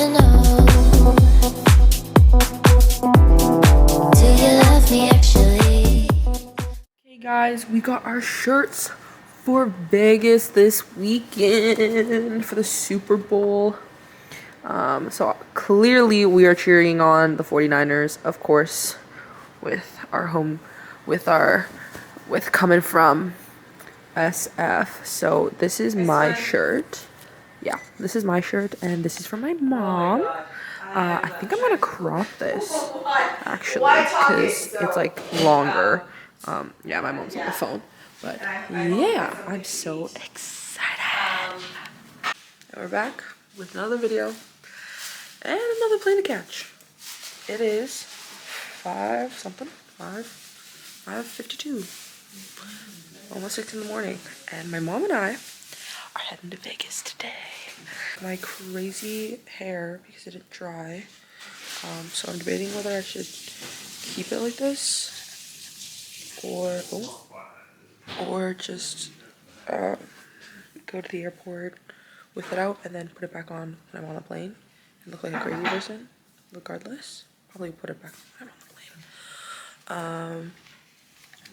wanna know, do you love me actually? Hey guys, we got our shirts for Vegas this weekend for the Super Bowl. So clearly we are cheering on the 49ers, of course, with coming from SF. So this is my shirt. Yeah, this is my shirt, and this is from my mom. I think I'm gonna crop this actually because it's like longer. Yeah, my mom's on the phone, but yeah, I'm so excited. And we're back with another video and another plane to catch. It is 5:52, almost 6 in the morning, and my mom and I are heading to Vegas today. My crazy hair because it didn't dry, so I'm debating whether I should keep it like this or just go to the airport with it out and then put it back on when I'm on the plane and look like a crazy person. Regardless, probably put it back when I'm on the plane.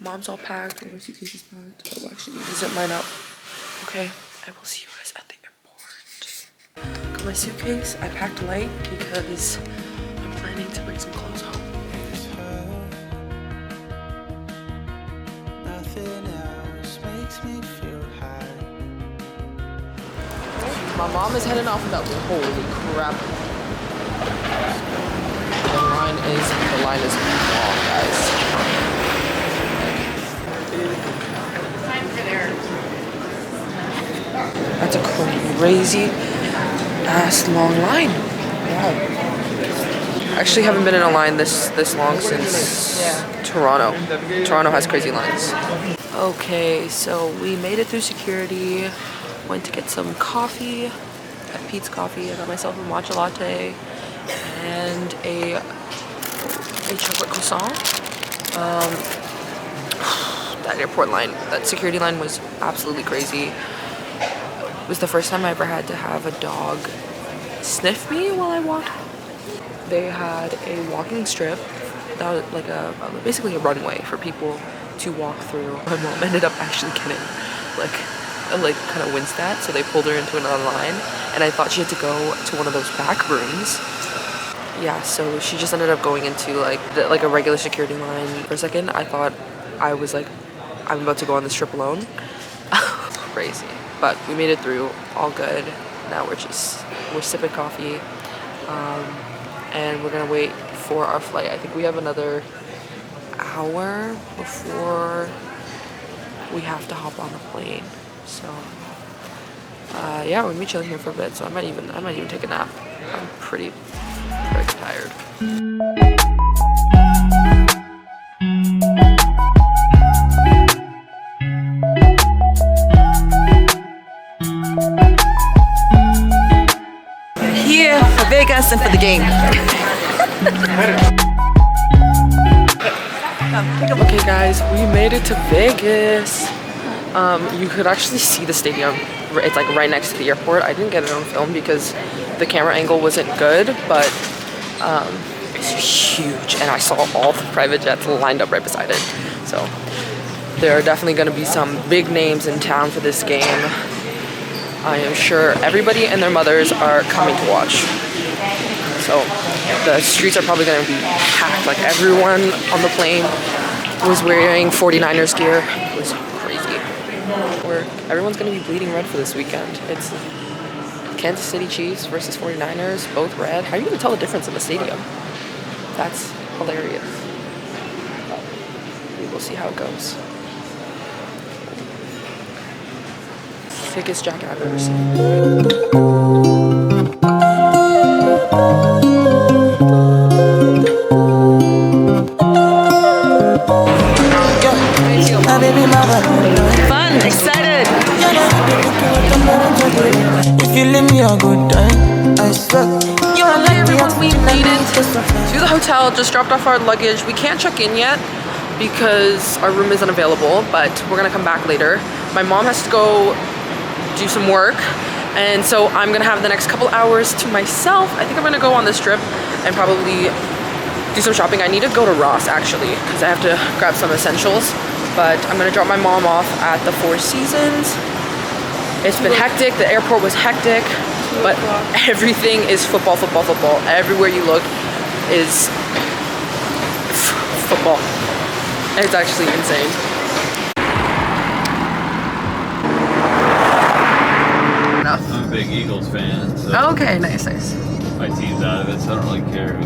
Mom's all packed, and my suitcase is packed. Oh, actually, zip mine up. Okay, I will see you guys at the airport. Got my suitcase. I packed light because I'm planning to bring some clothes home. Nothing else makes me feel high. My mom is heading off without me. Holy crap. The line is long, guys. That's a crazy ass long line. Wow. I actually haven't been in a line this long since Toronto. Toronto has crazy lines. Okay, so we made it through security. Went to get some coffee at Pete's Coffee. I got myself a matcha latte and a chocolate croissant. That airport line, that security line was absolutely crazy. It was the first time I ever had to have a dog sniff me while I walked. They had a walking strip that was like basically a runway for people to walk through. My mom ended up actually getting like kind of winced at, so they pulled her into another line, and I thought she had to go to one of those back rooms. Yeah, so she just ended up going into like a regular security line. For a second, I thought I was like, I'm about to go on this trip alone. Crazy. But we made it through, all good. Now we're sipping coffee, and we're gonna wait for our flight. I think we have another hour before we have to hop on the plane. So yeah, we're gonna be chilling here for a bit. So I might even take a nap. I'm pretty tired. Here for Vegas and for the game. Okay guys, we made it to Vegas. You could actually see the stadium. It's like right next to the airport. I didn't get it on film because the camera angle wasn't good, but it's huge, and I saw all the private jets lined up right beside it. So there are definitely going to be some big names in town for this game. I am sure everybody and their mothers are coming to watch. So the streets are probably going to be packed. Like everyone on the plane was wearing 49ers gear. It was crazy. Everyone's going to be bleeding red for this weekend. It's Kansas City Chiefs versus 49ers, both red. How are you going to tell the difference in the stadium? That's hilarious. But we will see how it goes. Biggest jacket I've ever seen. Fun, excited. If you leave me a good time, I swear. Hi everyone, we made it to the hotel, just dropped off our luggage. We can't check in yet because our room isn't available, but we're gonna come back later. My mom has to go do some work And so I'm gonna have the next couple hours to myself. I think I'm gonna go on this trip and probably do some shopping. I need to go to Ross actually because I have to grab some essentials. But I'm gonna drop my mom off at the Four Seasons. It's been hectic. The airport was hectic, but everything is football, football, football. Everywhere you look is football. It's actually insane. I'm a big Eagles fan, so Okay, nice, nice. my team's out of it, so I don't really care.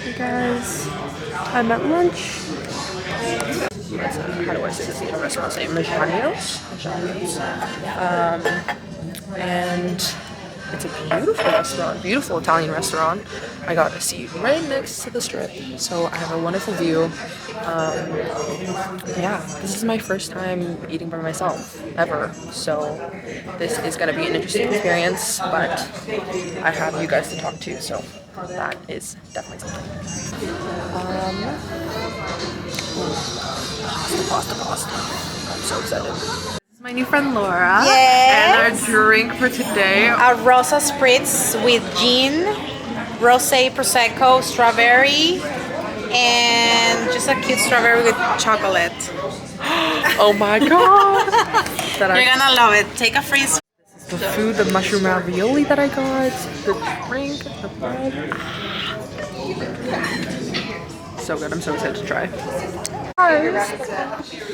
Hey guys, I'm at lunch. How do I say this in a restaurant's name? Majanios? And it's a beautiful restaurant, beautiful Italian restaurant. I got a seat right next to the strip, so I have a wonderful view. Yeah, this is my first time eating by myself ever, so this is gonna be an interesting experience, but I have you guys to talk to, so that is definitely something. Pasta. I'm so excited. This is my new friend Laura. Yes. And our drink for today. A rosa spritz with gin, rosé prosecco, strawberry, and just a cute strawberry with chocolate. Oh my god! You're gonna love it. Take a freeze. The food, the mushroom ravioli that I got, the drink, the bread. So good, I'm so excited to try. Guys,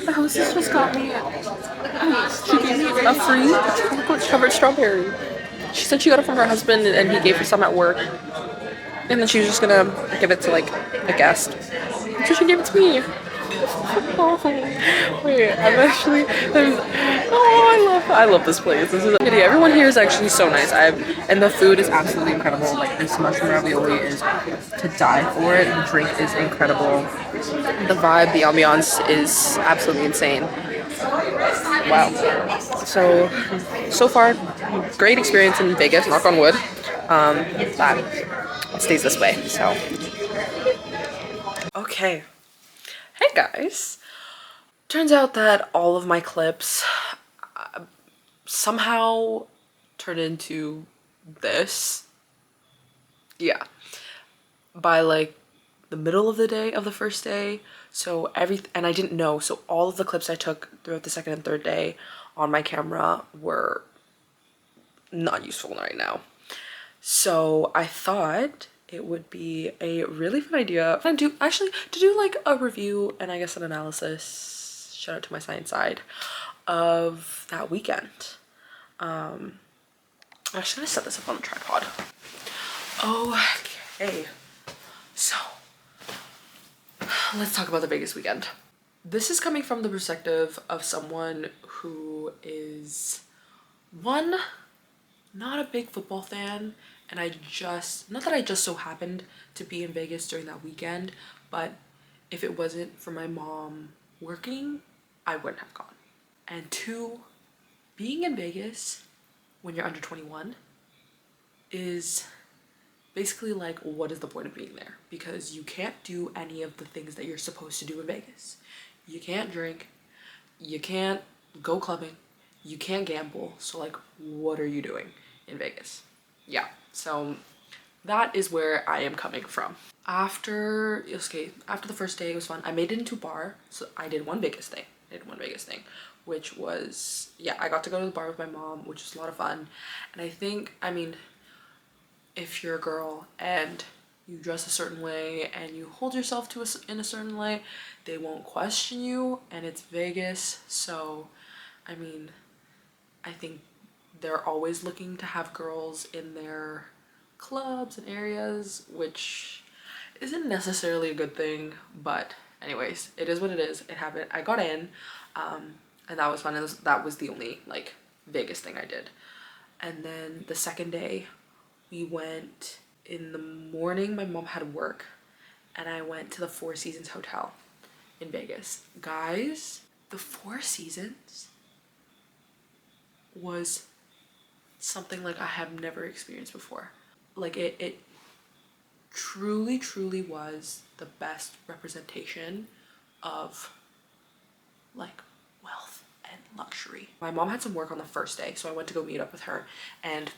the hostess just got me, she gave me a free chocolate covered strawberry. She said she got it from her husband and he gave her some at work. And then she was just gonna give it to like a guest. So she gave it to me. Oh, wait, I'm actually, I love this place. This is everyone here is actually so nice. And the food is absolutely incredible. Like this mushroom ravioli is to die for. It. The drink is incredible. The vibe, the ambiance is absolutely insane. Wow. So far, great experience in Vegas, knock on wood. That stays this way, so. Okay. Hey guys. Turns out that all of my clips somehow turned into this. Yeah. By like the middle of the day of the first day. So and I didn't know. So all of the clips I took throughout the second and third day on my camera were not useful right now. So I thought it would be a really fun idea to do like a review and I guess an analysis, shout out to my science side, of that weekend. I'm actually gonna set this up on the tripod. Okay, so let's talk about the Vegas weekend. This is coming from the perspective of someone who is, one, not a big football fan, and not that I just so happened to be in Vegas during that weekend, but if it wasn't for my mom working, I wouldn't have gone. And two, being in Vegas when you're under 21 is basically like, what is the point of being there? Because you can't do any of the things that you're supposed to do in Vegas. You can't drink, you can't go clubbing, you can't gamble, so like, what are you doing in Vegas? Yeah, so that is where I am coming from. After the first day, it was fun. I made it into a bar, so I did one Vegas thing, which was, yeah, I got to go to the bar with my mom, which was a lot of fun. And I mean, if you're a girl and you dress a certain way and you hold yourself in a certain way, they won't question you, and it's Vegas, so I mean, I think they're always looking to have girls in their clubs and areas, which isn't necessarily a good thing, but anyways, it is what it is. It happened. I got in, and that was fun. That was the only like Vegas thing I did. And then the second day, we went in the morning. My mom had work, and I went to the Four Seasons Hotel in Vegas. Guys, the Four Seasons was something like I have never experienced before. Like it truly was the best representation of like wealth and luxury. My mom had some work on the first day, so I went to go meet up with her, and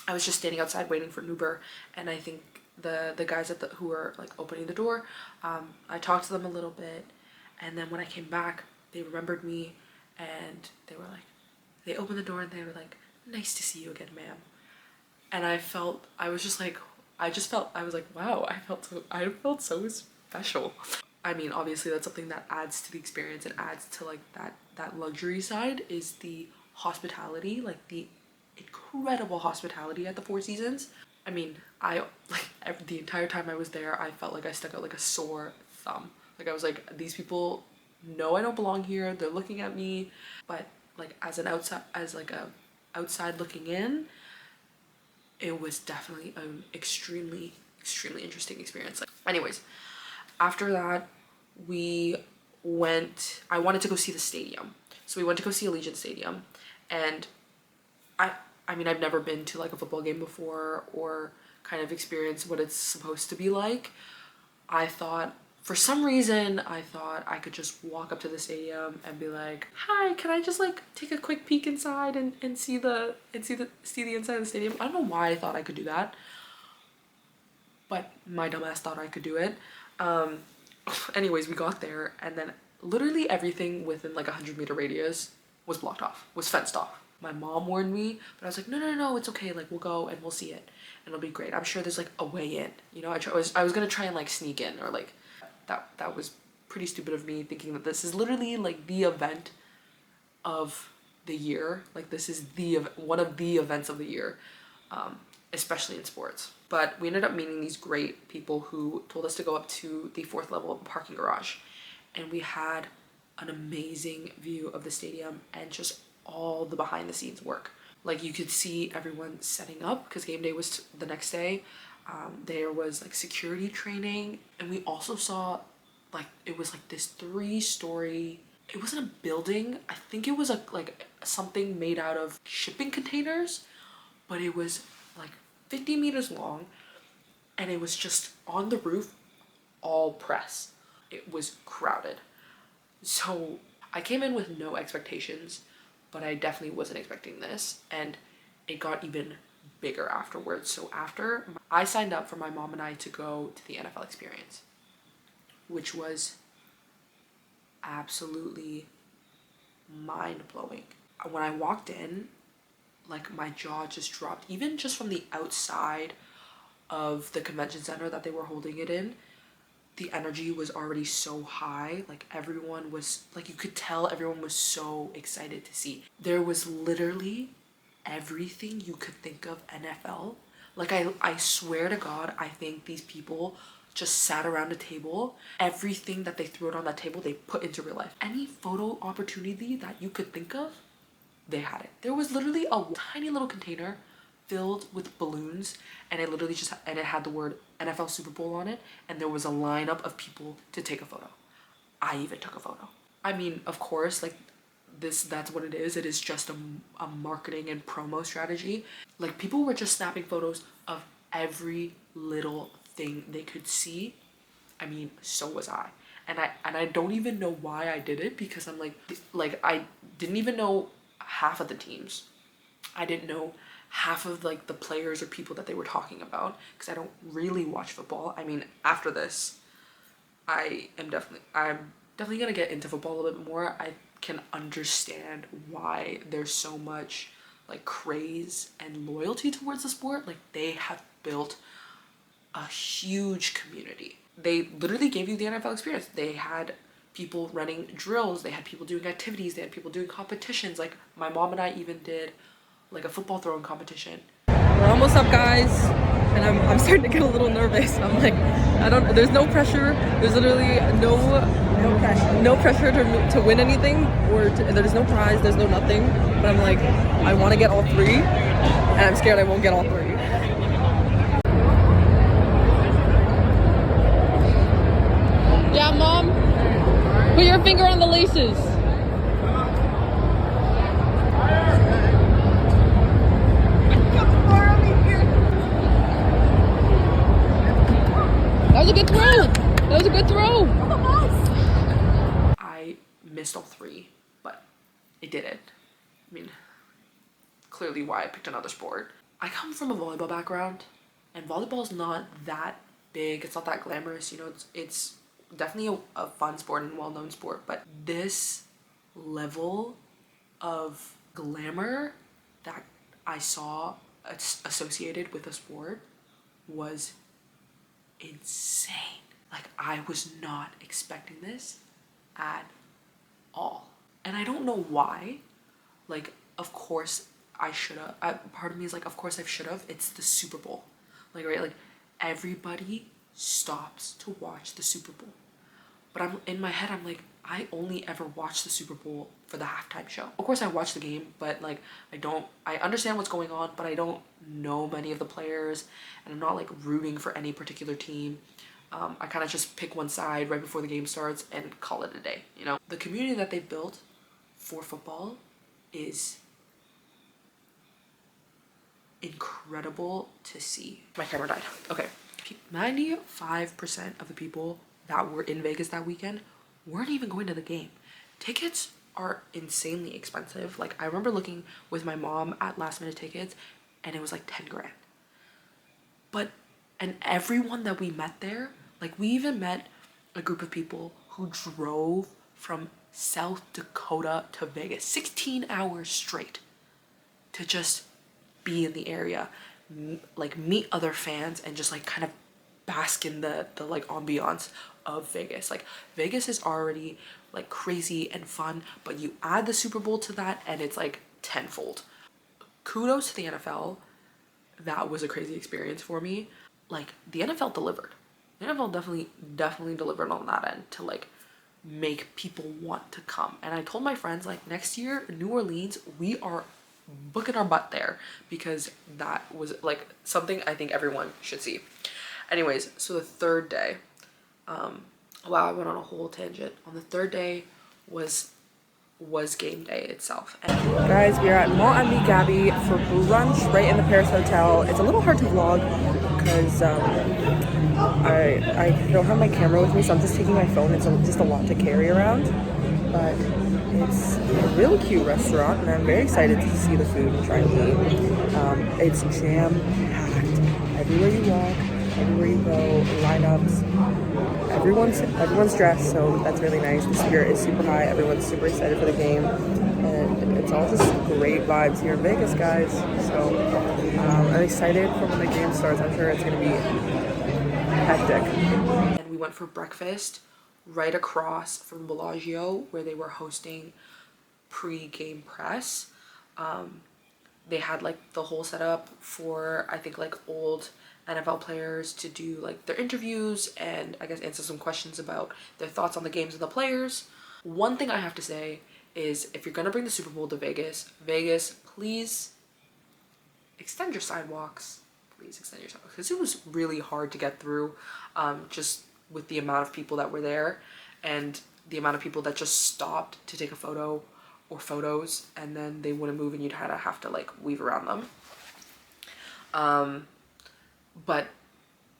I was just standing outside waiting for an Uber, and I think the guys who were like opening the door, I talked to them a little bit, and then when I came back, they remembered me, and they opened the door and they were like, "Nice to see you again, ma'am." And I was like, wow, I felt so special. I mean, obviously that's something that adds to the experience and adds to like that luxury side, is the hospitality, like the incredible hospitality at the Four Seasons. I mean, the entire time I was there, I felt like I stuck out like a sore thumb. Like I was like, these people know I don't belong here. They're looking at me, but like as a outside looking in, it was definitely an extremely interesting experience. Like, anyways, after that, I wanted to go see the stadium. So we went to go see Allegiant Stadium, and I mean, I've never been to like a football game before or kind of experienced what it's supposed to be like. For some reason, I thought I could just walk up to the stadium and be like, "Hi, can I just like take a quick peek inside and see the inside of the stadium?" I don't know why I thought I could do that, but my dumbass thought I could do it. Anyways, we got there, and then literally everything within like 100-meter radius was blocked off, was fenced off. My mom warned me, but I was like, no, it's okay. Like, we'll go and we'll see it, and it'll be great. I'm sure there's like a way in. You know, I was gonna try and like sneak in, or like that was pretty stupid of me, thinking that this is literally like the event of the year. Like this is one of the events of the year, especially in sports. But we ended up meeting these great people who told us to go up to the 4th level of the parking garage, and we had an amazing view of the stadium and just all the behind the scenes work. Like you could see everyone setting up, because game day was the next day. There was like security training, and we also saw like, it was like this 3-story, it wasn't a building, I think it was like something made out of shipping containers, but it was like 50 meters long, and it was just on the roof, all press. It was crowded. So I came in with no expectations, but I definitely wasn't expecting this, and it got even bigger afterwards. So after, I signed up for my mom and I to go to the NFL experience, which was absolutely mind-blowing. When I walked in, like my jaw just dropped, even just from the outside of the convention center that they were holding it in. The energy was already so high. Like everyone was, like you could tell everyone was so excited to see. There was literally everything you could think of NFL. Like I swear to God, I think these people just sat around a table. Everything that they threw out on that table, they put into real life. Any photo opportunity that you could think of, they had it. There was literally a tiny little container filled with balloons, and it literally just, and it had the word NFL Super Bowl on it, and there was a lineup of people to take a photo. I even took a photo. I mean, of course, like that's what it is. It is just a marketing and promo strategy. Like people were just snapping photos of every little thing they could see. I mean, so was I. And I don't even know why I did it, because I'm like I didn't even know half of the teams. I didn't know half of like the players or people that they were talking about, because I don't really watch football. I mean, after this, I'm definitely gonna get into football a little bit more. I can understand why there's so much like craze and loyalty towards the sport. Like they have built a huge community. They literally gave you the NFL experience. They had people running drills, they had people doing activities, they had people doing competitions. Like my mom and I even did like a football throwing competition. We're almost up, guys, and I'm starting to get a little nervous. I'm like, there's no pressure. There's literally no pressure to win anything, or there's no prize, there's no nothing. But I'm like, I want to get all 3, and I'm scared I won't get all 3. Yeah, Mom, put your finger on the laces. That was a good throw. I missed all 3, but it didn't. I mean, clearly why I picked another sport. I come from a volleyball background, and volleyball is not that big. It's not that glamorous. You know, it's definitely a fun sport and well-known sport, but this level of glamour that I saw associated with a sport was insane. Like, I was not expecting this at all. And I don't know why. Like, of course I should have. Part of me is like, of course I should have. It's the Super Bowl. Like, right? Like, everybody stops to watch the Super Bowl. But I'm in my head, I'm like, I only ever watch the Super Bowl for the halftime show. Of course I watch the game, but like, I understand what's going on, but I don't know many of the players, and I'm not like rooting for any particular team. I kind of just pick one side right before the game starts and call it a day, you know? The community that they built for football is incredible to see. My camera died. Okay. 95% of the people that were in Vegas that weekend weren't even going to the game. Tickets are insanely expensive. Like, I remember looking with my mom at last minute tickets and it was like 10 grand. And everyone that we met there, like, we even met a group of people who drove from South Dakota to Vegas 16 hours straight to just be in the area, like meet other fans and just like kind of bask in the like ambiance of Vegas. Like, Vegas is already like crazy and fun, but you add the Super Bowl to that and it's like tenfold. Kudos to the NFL. That was a crazy experience for me. Like, the NFL delivered. The NFL definitely delivered on that end to like make people want to come. And I told my friends, like, next year, New Orleans, we are booking our butt there, because that was like something I think everyone should see. Anyways, so the third day, wow, I went on a whole tangent. On the third day was game day itself. And Guys, we are at Mont Ami Gabi for brunch right in the Paris Hotel. It's a little hard to vlog because I don't have my camera with me, so I'm just taking my phone. It's just a lot to carry around, but it's a really cute restaurant and I'm very excited to see the food and try and eat. It's jam-packed. Everywhere you walk, everywhere you go, lineups, everyone's dressed, so that's really nice. The spirit is super high. Everyone's super excited for the game, and it's all just great vibes here in Vegas, guys. So I'm excited for when the game starts. I'm sure it's gonna be hectic. And we went for breakfast right across from Bellagio, where they were hosting pre-game press. They had like the whole setup for, I think, like old NFL players to do like their interviews and I guess answer some questions about their thoughts on the games and the players. One thing I have to say is, if you're gonna bring the Super Bowl to Vegas, please extend your sidewalks. Please extend your sidewalks, because it was really hard to get through, just with the amount of people that were there and the amount of people that just stopped to take a photo or photos, and then they wouldn't move and you'd have to like weave around them. But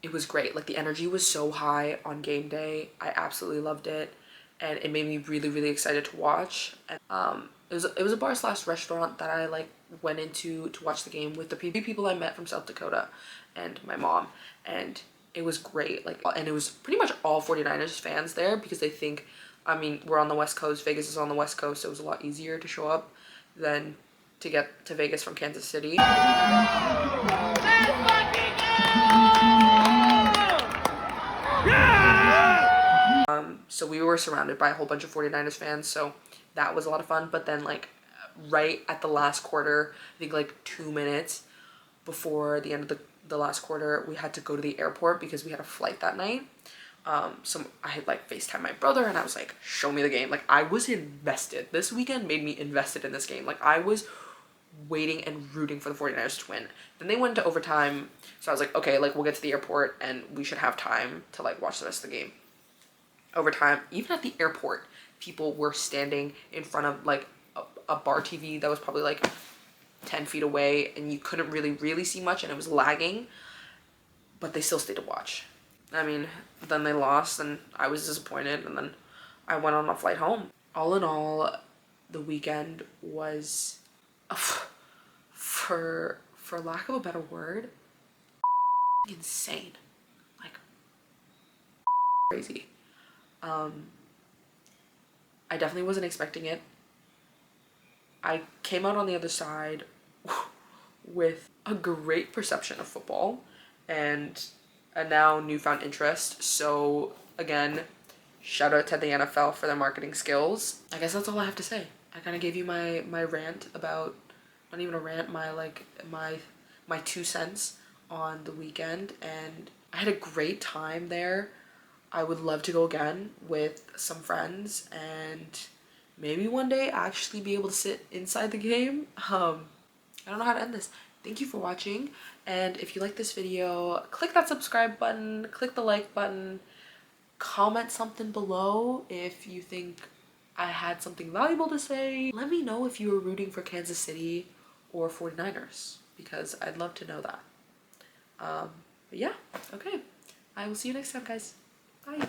it was great. Like, the energy was so high on game day. I absolutely loved it, and it made me really excited to watch. And it was a bar slash restaurant that I like went into to watch the game with the people I met from South Dakota and my mom, and it was great. Like, and it was pretty much all 49ers fans there, because they think, I mean, we're on the West Coast, Vegas is on the West Coast, so it was a lot easier to show up than to get to Vegas from Kansas City. So we were surrounded by a whole bunch of 49ers fans, so that was a lot of fun. But then, like, right at the last quarter, I think like 2 minutes before the end of the last quarter, we had to go to the airport because we had a flight that night. So I had like FaceTime my brother and I was like, show me the game. Like, I was invested. This weekend made me invested in this game. Like, I was waiting and rooting for the 49ers to win. Then they went to overtime, so I was like, okay, like, we'll get to the airport and we should have time to like watch the rest of the game. Overtime, even at the airport, people were standing in front of like a bar TV that was probably like 10 feet away, and you couldn't really see much and it was lagging, but they still stayed to watch. I mean, then they lost and I was disappointed, and then I went on a flight home. All in all, the weekend was, for lack of a better word, insane. Like crazy. I definitely wasn't expecting it. I came out on the other side with a great perception of football and a now newfound interest. So again, shout out to the NFL for their marketing skills. I guess that's all I have to say. I kind of gave you my rant about, not even a rant, my 2 cents on the weekend, and I had a great time there. I would love to go again with some friends and maybe one day actually be able to sit inside the game. I don't know how to end this. Thank you for watching, and if you like this video, click that subscribe button, click the like button, comment something below if you think I had something valuable to say. Let me know if you were rooting for Kansas City or 49ers, because I'd love to know that. But yeah, okay. I will see you next time, guys. Bye.